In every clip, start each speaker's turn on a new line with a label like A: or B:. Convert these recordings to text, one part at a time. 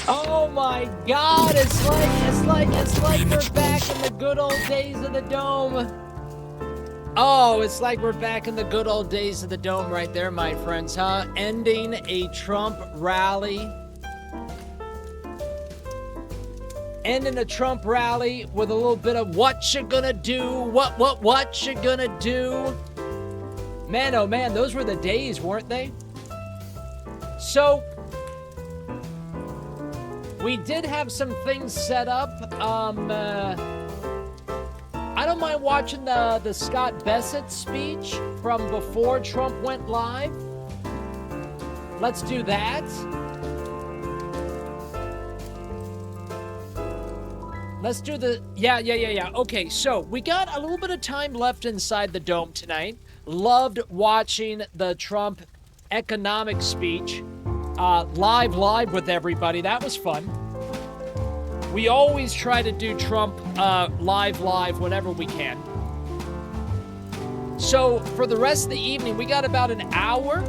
A: Oh my God! It's like we're back in the good old days of the Dome. Oh, it's like we're back in the good old days of the Dome right there, my friends, huh? Ending a Trump rally. Ending a Trump rally with a little bit of what you gonna do, what you gonna do. Man, oh man, those were the days, weren't they? So, we did have some things set up. I don't mind watching the Scott Bessent speech from before Trump went live. Let's do that. Let's do the, yeah. Okay, so we got a little bit of time left inside the Dome tonight. Loved watching the Trump economic speech live with everybody. That was fun. We always try to do Trump live whenever we can. So for the rest of the evening, we got about an hour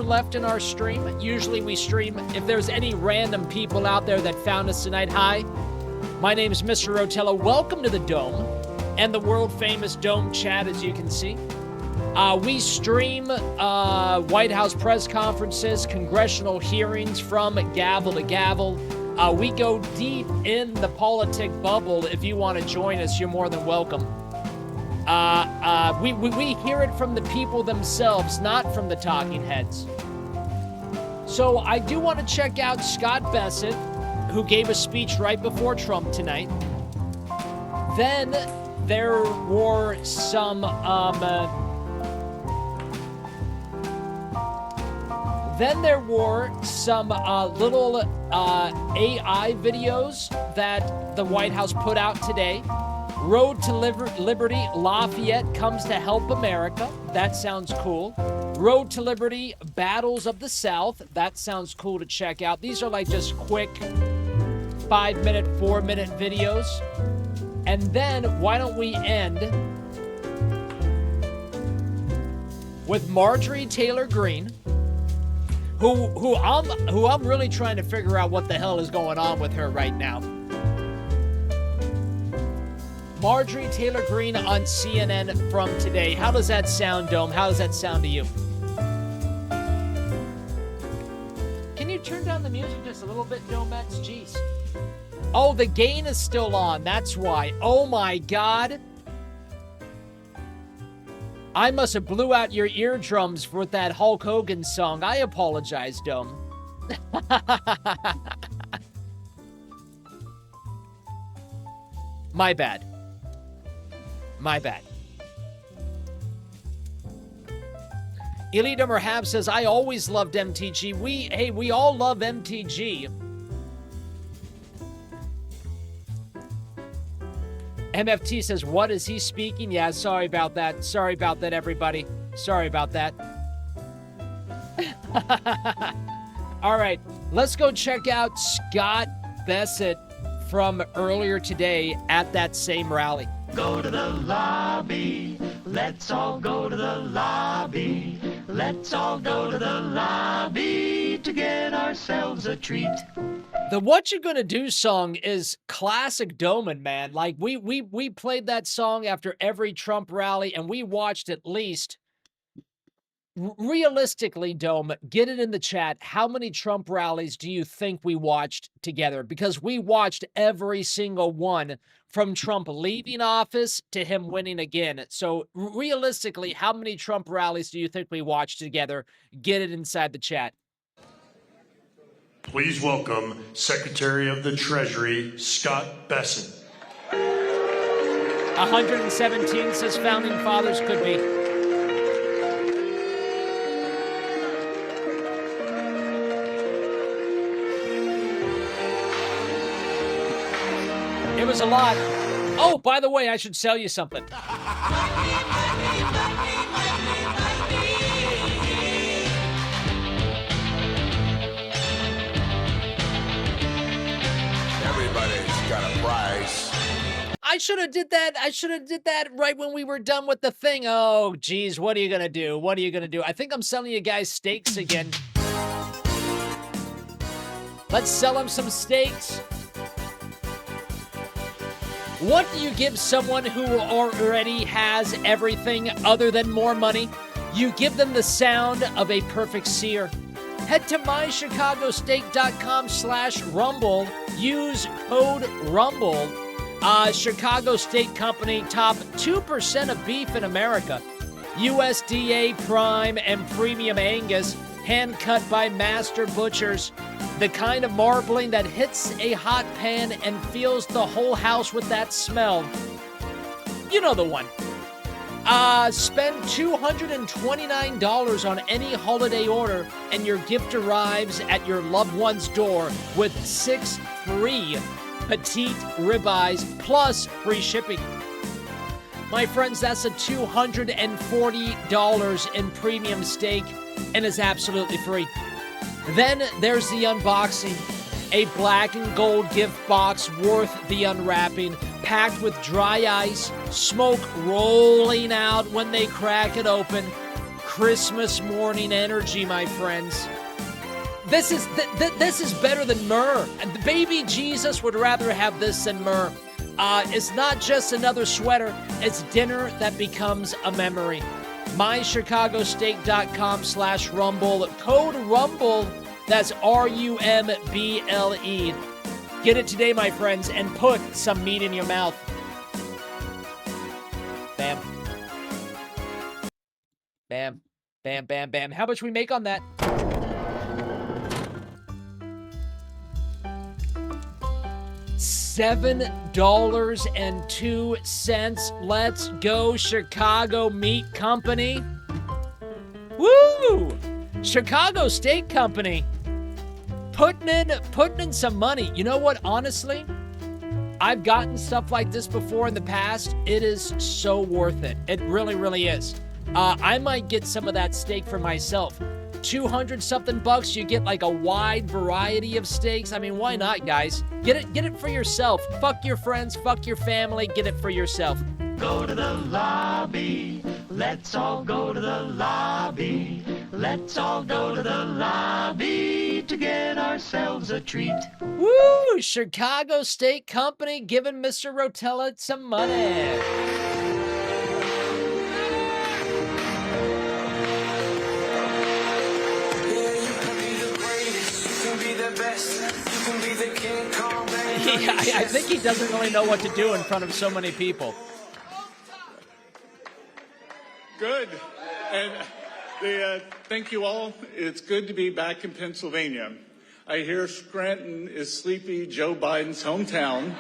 A: left in our stream. Usually we stream, if there's any random people out there that found us tonight, hi. My name is Mr. Rotella. Welcome to the Dome and the world-famous Dome chat, as you can see. We stream White House press conferences, congressional hearings from gavel to gavel. We go deep in the politic bubble. If you want to join us, you're more than welcome. We hear it from the people themselves, not from the talking heads. So I do want to check out Scott Bessent, who gave a speech right before Trump tonight. Then there were some little AI videos that the White House put out today. Road to Liberty, Lafayette comes to help America. That sounds cool. Road to Liberty, Battles of the South. That sounds cool to check out. These are like just quick 5-minute, 4-minute videos. And then why don't we end with Marjorie Taylor Greene, who I'm really trying to figure out what the hell is going on with her right now. Marjorie Taylor Greene on CNN from today. How does that sound, Dome? How does that sound to you? Can you turn down the music just a little bit, Domex? Jeez. Oh, the gain is still on. That's why. Oh my God. I must have blew out your eardrums with that Hulk Hogan song. I apologize, Dome. My bad. My bad. Elite Hab says, I always loved MTG. We all love MTG. MFT says, what is he speaking? Yeah, sorry about that. Sorry about that, everybody. Sorry about that. All right, let's go check out Scott Bessent from earlier today at that same rally.
B: Go to the lobby. Let's all go to the lobby. Let's all go to the lobby to get ourselves a treat.
A: The What You Gonna Do song is classic Doman, man. Like, we played that song after every Trump rally, and we watched at least, realistically, Dome, get it in the chat. How many Trump rallies do you think we watched together? Because we watched every single one from Trump leaving office to him winning again. So realistically, how many Trump rallies do you think we watched together? Get it inside the chat.
C: Please welcome Secretary of the Treasury, Scott Bessent.
A: 117 says Founding Fathers could be. It was a lot. Oh, by the way, I should sell you something.
D: Everybody's got a price.
A: I should have did that. I should have did that right when we were done with the thing. Oh, geez, what are you gonna do? What are you gonna do? I think I'm selling you guys steaks again. Let's sell them some steaks. What do you give someone who already has everything other than more money? You give them the sound of a perfect sear. Head to mychicagosteak.com/rumble. Use code RUMBLE. Chicago Steak Company, top 2% of beef in America. USDA Prime and Premium Angus, hand-cut by master butchers. The kind of marbling that hits a hot pan and fills the whole house with that smell. You know the one. Spend $229 on any holiday order, and your gift arrives at your loved one's door with 6 free petite ribeyes plus free shipping. My friends, that's a $240 in premium steak and is absolutely free. Then there's the unboxing. A black and gold gift box worth the unwrapping, packed with dry ice, smoke rolling out when they crack it open. Christmas morning energy, my friends. This is better than myrrh. The baby Jesus would rather have this than myrrh. It's not just another sweater. It's dinner that becomes a memory. mychicagosteak.com/rumble. Code RUMBLE. That's RUMBLE. Get it today, my friends, and put some meat in your mouth. Bam. Bam. Bam, bam, bam. How much we make on that? $7.02. Let's go, Chicago Meat Company. Woo! Chicago Steak Company. Putting in some money. You know what? Honestly, I've gotten stuff like this before in the past. It is so worth it. It really, really is. I might get some of that steak for myself. 200-something bucks, you get like a wide variety of steaks. I mean, why not, guys? Get it for yourself. Fuck your friends, fuck your family, get it for yourself.
B: Go to the lobby. Let's all go to the lobby. Let's all go to the lobby to get ourselves a treat.
A: Woo! Chicago Steak Company giving Mr. Rotella some money. I think he doesn't really know what to do in front of so many people.
E: Good. And thank you all. It's good to be back in Pennsylvania. I hear Scranton is sleepy Joe Biden's hometown.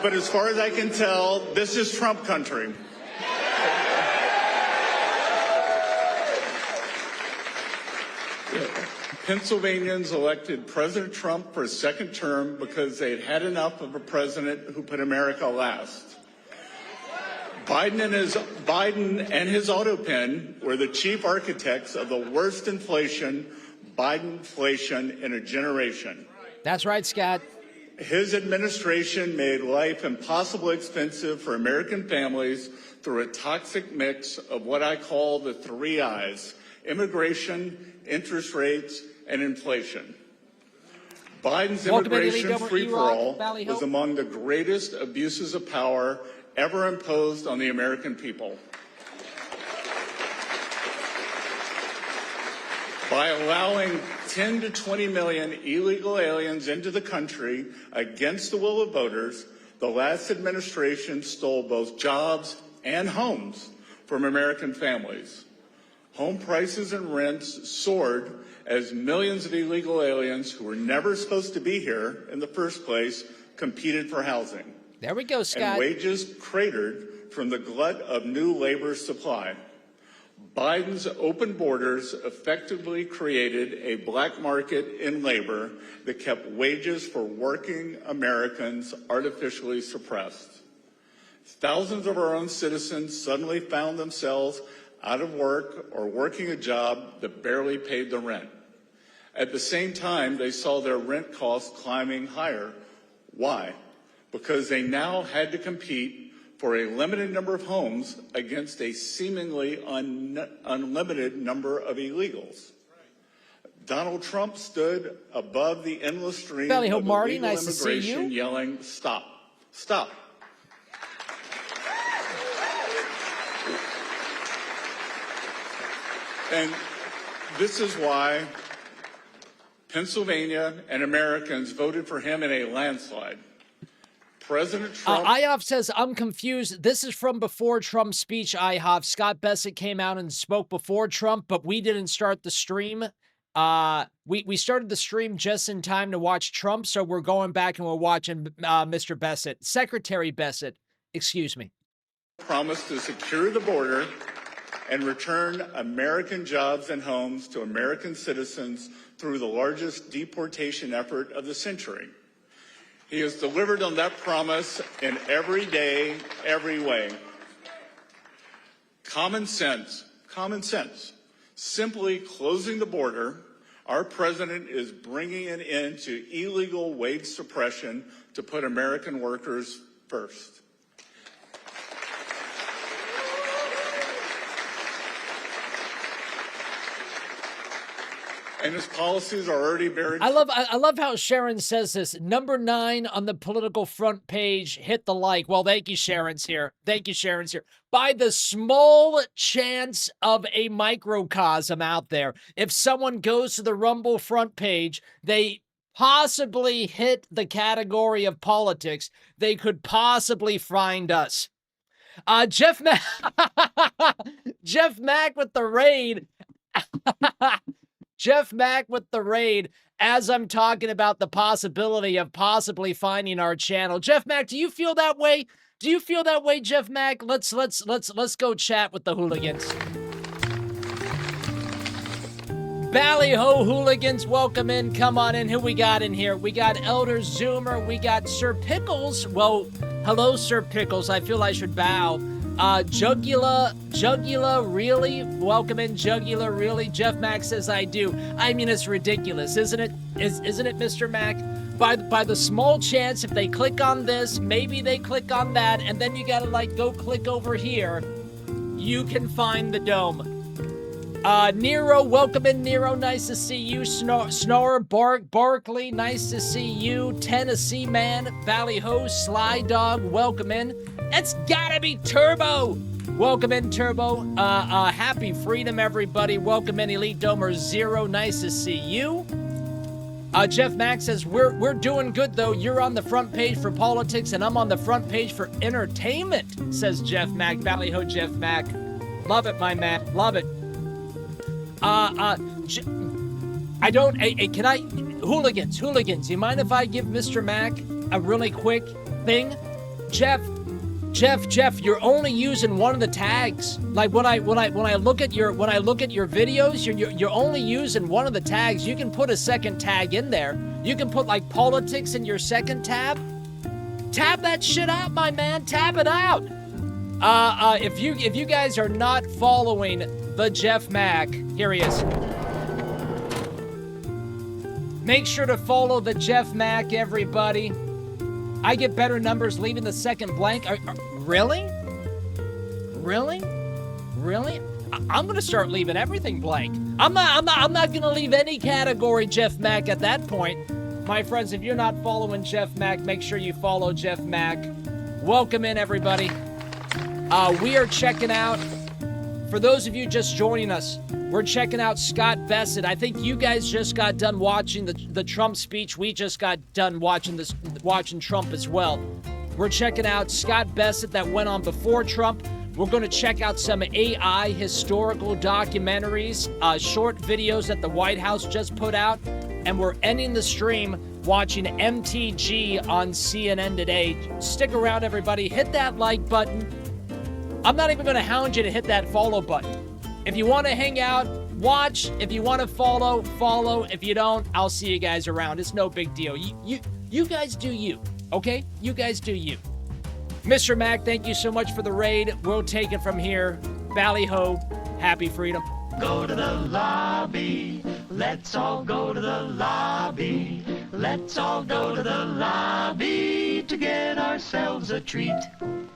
E: But as far as I can tell, this is Trump country. Pennsylvanians elected President Trump for a second term because they'd had enough of a president who put America last. Biden and his auto pen were the chief architects of the worst inflation, Bidenflation, in a generation.
A: That's right, Scott.
E: His administration made life impossibly expensive for American families through a toxic mix of what I call the 3 I's: immigration, interest rates, and inflation. Biden's immigration free-for-all was among the greatest abuses of power ever imposed on the American people. By allowing 10 to 20 million illegal aliens into the country against the will of voters, the last administration stole both jobs and homes from American families. Home prices and rents soared as millions of illegal aliens who were never supposed to be here in the first place competed for housing.
A: There we go, Scott.
E: And wages cratered from the glut of new labor supply. Biden's open borders effectively created a black market in labor that kept wages for working Americans artificially suppressed. Thousands of our own citizens suddenly found themselves out of work or working a job that barely paid the rent. At the same time, they saw their rent costs climbing higher. Why? Because they now had to compete for a limited number of homes against a seemingly unlimited number of illegals. Donald Trump stood above the endless stream
A: Ballyho
E: of
A: Marty,
E: illegal
A: nice to see
E: immigration,
A: you.
E: yelling, "Stop! Stop!" And this is why Pennsylvania and Americans voted for him in a landslide. President Trump.
A: IHOF says, I'm confused. This is from before Trump's speech, IHOF. Scott Bessent came out and spoke before Trump, but we didn't start the stream. We started the stream just in time to watch Trump, so we're going back and we're watching Mr. Bessent. Secretary Bessent, excuse me.
E: Promised to secure the border and return American jobs and homes to American citizens through the largest deportation effort of the century. He has delivered on that promise in every day, every way. Common sense, simply closing the border. Our president is bringing an end to illegal wage suppression to put American workers first. And his policies are already buried.
A: I love how Sharon says this. Number 9 on the political front page. Hit the like. Well, thank you, Sharon's here. Thank you, Sharon's here. By the small chance of a microcosm out there, if someone goes to the Rumble front page, they possibly hit the category of politics. They could possibly find us. Jeff Mack, Jeff Mack with the raid. Jeff Mack with the raid as I'm talking about the possibility of possibly finding our channel. Jeff Mack, do you feel that way? Do you feel that way, Jeff Mack? Let's go chat with the hooligans. Ballyho hooligans, welcome in. Come on in. Who we got in here? We got Elder Zoomer. We got Sir Pickles. Well, hello, Sir Pickles. I feel I should bow. Jugular, really? Welcome in, Jugular, really? Jeff Mack says I do. I mean, it's ridiculous, isn't it? Isn't it, Mr. Mack? By the small chance, if they click on this, maybe they click on that, and then you gotta, like, go click over here, you can find the dome. Nero, welcome in, Nero. Nice to see you. Snore, Barkley, nice to see you. Tennessee Man, Ballyho, Sly Dog, welcome in. It's gotta be Turbo. Welcome in, Turbo. Happy freedom, everybody. Welcome in, Elite Domer Zero. Nice to see you. Jeff Mack says, we're doing good, though. You're on the front page for politics, and I'm on the front page for entertainment, says Jeff Mack. Ballyho, Jeff Mack. Love it, my man. Love it. Can I, hooligans, you mind if I give Mr. Mack a really quick thing? Jeff, you're only using one of the tags. Like when I look at your videos, you're only using one of the tags. You can put a second tag in there. You can put like politics in your second tab. Tab that shit out, my man. Tab it out. If you guys are not following the Jeff Mack, here he is. Make sure to follow the Jeff Mack, everybody. I get better numbers leaving the second blank. Really? I'm gonna start leaving everything blank. I'm not gonna leave any category Jeff Mack at that point. My friends, if you're not following Jeff Mack, make sure you follow Jeff Mack. Welcome in, everybody. We are checking out, for those of you just joining us, we're checking out Scott Bessent. I think you guys just got done watching the Trump speech. We just got done watching Trump as well. We're checking out Scott Bessent that went on before Trump. We're going to check out some AI historical documentaries, short videos that the White House just put out. And we're ending the stream watching MTG on CNN today. Stick around, everybody. Hit that like button. I'm not even going to hound you to hit that follow button. If you want to hang out, watch. If you want to follow, follow. If you don't, I'll see you guys around. It's no big deal. You guys do you, okay? You guys do you. Mr. Mack, thank you so much for the raid. We'll take it from here. Ballyho, happy freedom.
B: Go to the lobby. Let's all go to the lobby. Let's all go to the lobby to get ourselves a treat.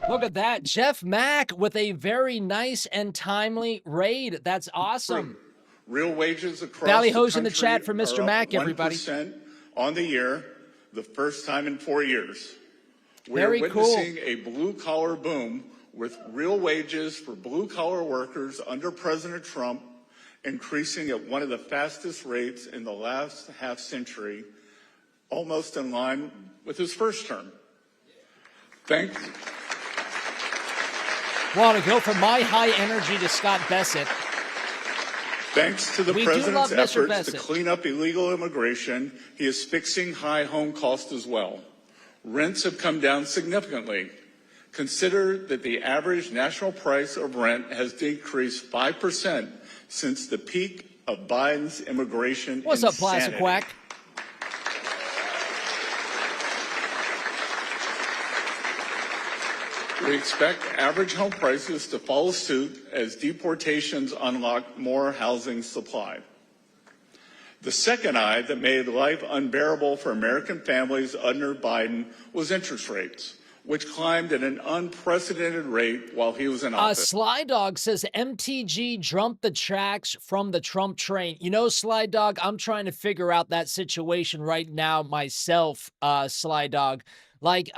A: Look at that. Jeff Mack with a very nice and timely raid. That's awesome.
E: Real wages across
A: Valley
E: the
A: Hose in
E: country
A: the chat for Mr.
E: are up
A: Mack, everybody.
E: 1% on the year, the first time in 4 years. We
A: Very
E: are
A: cool.
E: witnessing a blue-collar boom with real wages for blue-collar workers under President Trump increasing at one of the fastest rates in the last half century, almost in line with his first term. Thanks.
A: Want to go from my high energy to Scott Bessent.
E: Thanks to the
A: We do love
E: president's
A: Mr.
E: efforts to
A: Bessent.
E: clean up illegal immigration, he is fixing high home costs as well. Rents have come down significantly. Consider that the average national price of rent has decreased 5% since the peak of Biden's immigration
A: What's up, Plastic
E: insanity.
A: Quack?
E: We expect average home prices to follow suit as deportations unlock more housing supply. The second eye that made life unbearable for American families under Biden was interest rates, which climbed at an unprecedented rate while he was in office.
A: Sly Dog says MTG jumped the tracks from the Trump train. You know, Sly Dog, I'm trying to figure out that situation right now myself, Sly Dog. Like,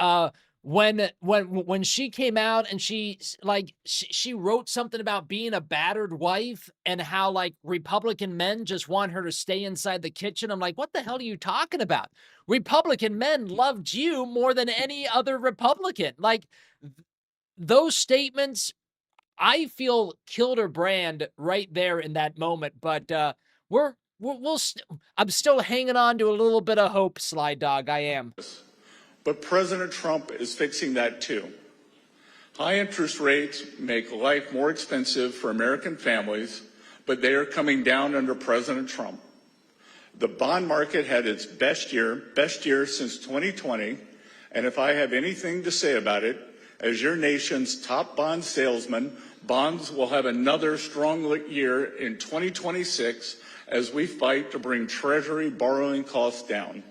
A: when she came out and she wrote something about being a battered wife and how like Republican men just want her to stay inside the kitchen. I'm like, what the hell are you talking about? Republican men loved you more than any other Republican. Like those statements, I feel killed her brand right there in that moment. But I'm still hanging on to a little bit of hope, Sly Dog. I am.
E: But President Trump is fixing that too. High interest rates make life more expensive for American families, but they are coming down under President Trump. The bond market had its best year since 2020, and if I have anything to say about it, as your nation's top bond salesman, bonds will have another strong year in 2026 as we fight to bring Treasury borrowing costs down.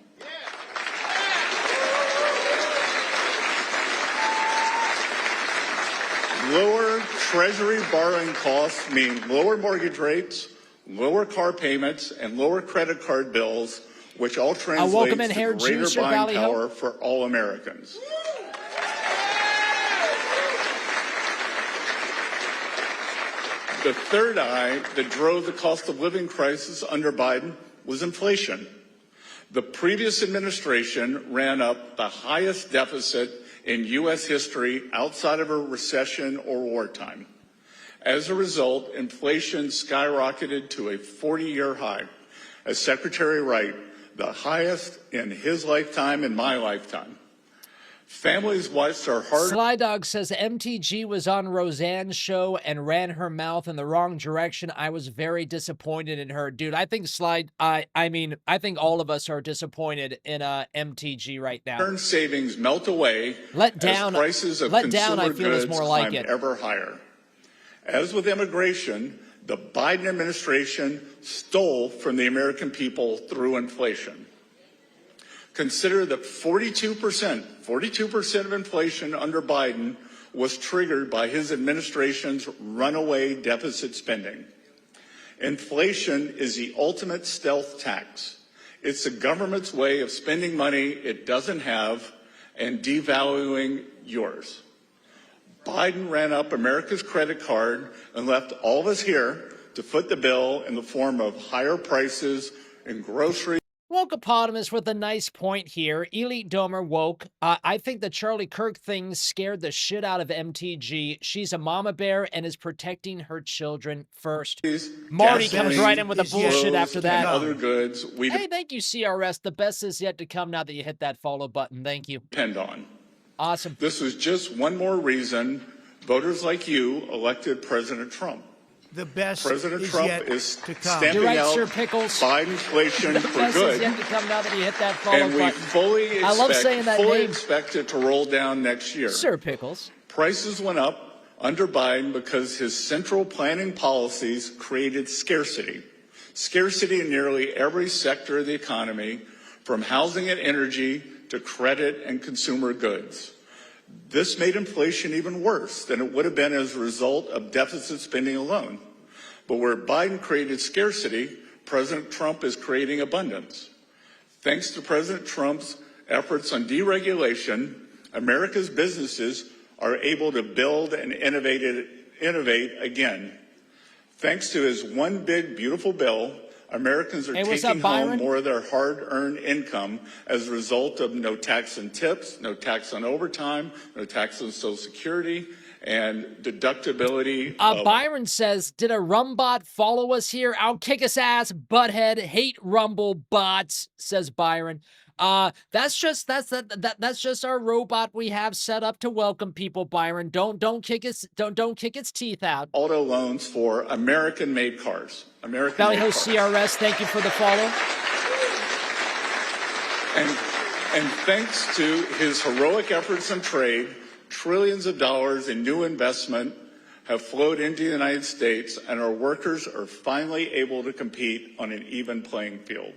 E: Lower Treasury borrowing costs mean lower mortgage rates, lower car payments, and lower credit card bills, which all translate to greater buying power for all Americans. The third eye that drove the cost of living crisis under Biden was inflation. The previous administration ran up the highest deficit in U.S. history outside of a recession or wartime. As a result, inflation skyrocketed to a 40-year high. As Secretary Wright, the highest in his lifetime and my lifetime. Families watched our hard...
A: Sly Dog says MTG was on Roseanne's show and ran her mouth in the wrong direction. I was very disappointed in her. Dude, I think I think all of us are disappointed in MTG right now.
E: Earned savings melt away
A: let down,
E: as prices of
A: let
E: consumer
A: down, I feel
E: goods
A: is more
E: climb
A: like it.
E: ever higher. As with immigration, the Biden administration stole from the American people through inflation. Consider that 42% of inflation under Biden was triggered by his administration's runaway deficit spending. Inflation is the ultimate stealth tax. It's the government's way of spending money it doesn't have and devaluing yours. Biden ran up America's credit card and left all of us here to foot the bill in the form of higher prices in groceries.
A: Wokeopotamus with a nice point here. Elite Domer woke. I think the Charlie Kirk thing scared the shit out of MTG. She's a mama bear and is protecting her children first. Marty comes right in with the bullshit after that.
E: Other goods we
A: hey, thank you, CRS. The best is yet to come now that you hit that follow button. Thank you.
E: Depend on.
A: Awesome.
E: This was just one more reason voters like you elected President Trump.
F: The best
E: President
F: is
E: Trump
F: yet
E: is
F: to come.
E: stamping
A: You're right,
E: out
A: Sir Pickles.
E: Bidenflation
A: The
E: for
A: best is
E: good,
A: yet to come now that you hit that follow
E: and we
A: button.
E: fully
A: I love saying that name.
E: expect it to roll down next year.
A: Sir Pickles.
E: Prices went up under Biden because his central planning policies created scarcity. Scarcity in nearly every sector of the economy, from housing and energy to credit and consumer goods. This made inflation even worse than it would have been as a result of deficit spending alone. But where Biden created scarcity, President Trump is creating abundance. Thanks to President Trump's efforts on deregulation, America's businesses are able to build and innovate again. Thanks to his one big, beautiful bill, Americans are taking home more of their hard-earned income as a result of no tax on tips, no tax on overtime, no tax on Social Security, and deductibility.
A: Byron says, did a Rumbot follow us here? I'll kick his ass, butthead. Hate Rumble bots, says Byron. That's just our robot we have set up to welcome people, Byron. Don't kick its teeth out.
E: Auto loans for American-made cars.
A: Valley Host CRS, thank you for the follow.
E: And thanks to his heroic efforts in trade, trillions of dollars in new investment have flowed into the United States, and our workers are finally able to compete on an even playing field.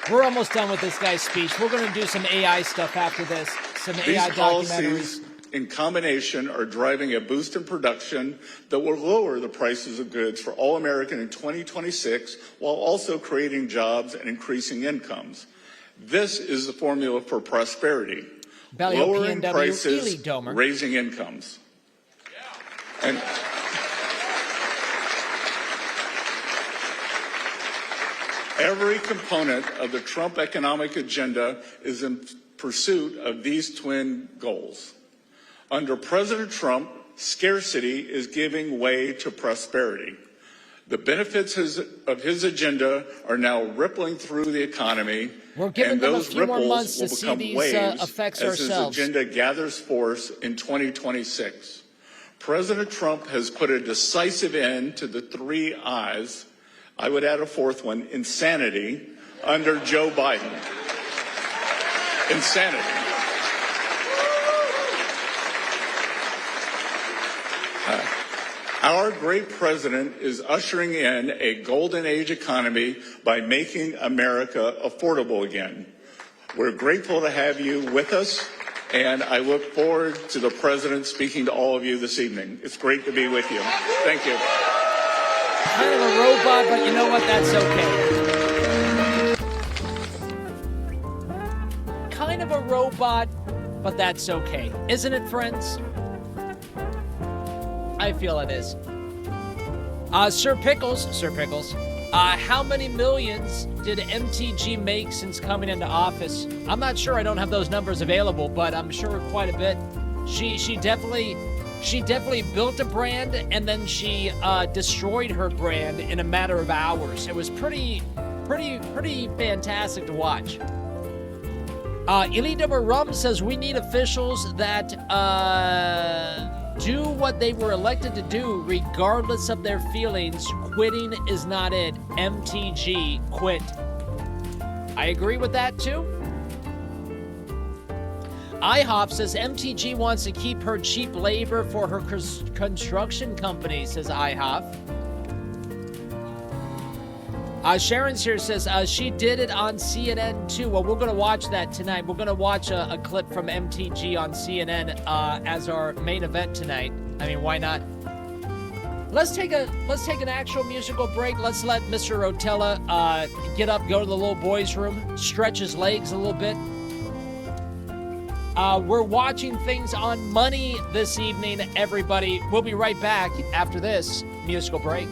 A: We're almost done with this guy's speech. We're going to do some AI stuff after this, some AI documentaries.
E: In combination are driving a boost in production that will lower the prices of goods for all Americans in 2026 while also creating jobs and increasing incomes. This is the formula for prosperity. Lowering prices, raising incomes. And every component of the Trump economic agenda is in pursuit of these twin goals. Under President Trump, scarcity is giving way to prosperity. The benefits of his agenda are now rippling through the economy, and those ripples will become waves as his agenda gathers force in 2026. President Trump has put a decisive end to the 3 I's. I would add a fourth one, insanity, under Joe Biden. Insanity. Our great president is ushering in a golden age economy by making America affordable again. We're grateful to have you with us, and I look forward to the president speaking to all of you this evening. It's great to be with you. Thank you.
A: Kind of a robot, but you know what? That's okay. Kind of a robot, but that's okay. Isn't it, friends? I feel it is. Sir Pickles, how many millions did MTG make since coming into office? I'm not sure. I don't have those numbers available, but I'm sure quite a bit. She definitely built a brand, and then she destroyed her brand in a matter of hours. It was pretty fantastic to watch. Elite Number Rum says we need officials that do what they were elected to do regardless of their feelings. Quitting is not it. MTG quit. I agree with that too. IHOP says MTG wants to keep her cheap labor for her construction company, says IHOP. Sharon's here says she did it on CNN too. Well, we're going to watch that tonight. We're going to watch a clip from MTG on CNN as our main event tonight. I mean, why not? Let's take an actual musical break. Let's let Mr. Rotella get up, go to the little boys' room, stretch his legs a little bit. We're watching things on Money this evening, everybody. We'll be right back after this musical break.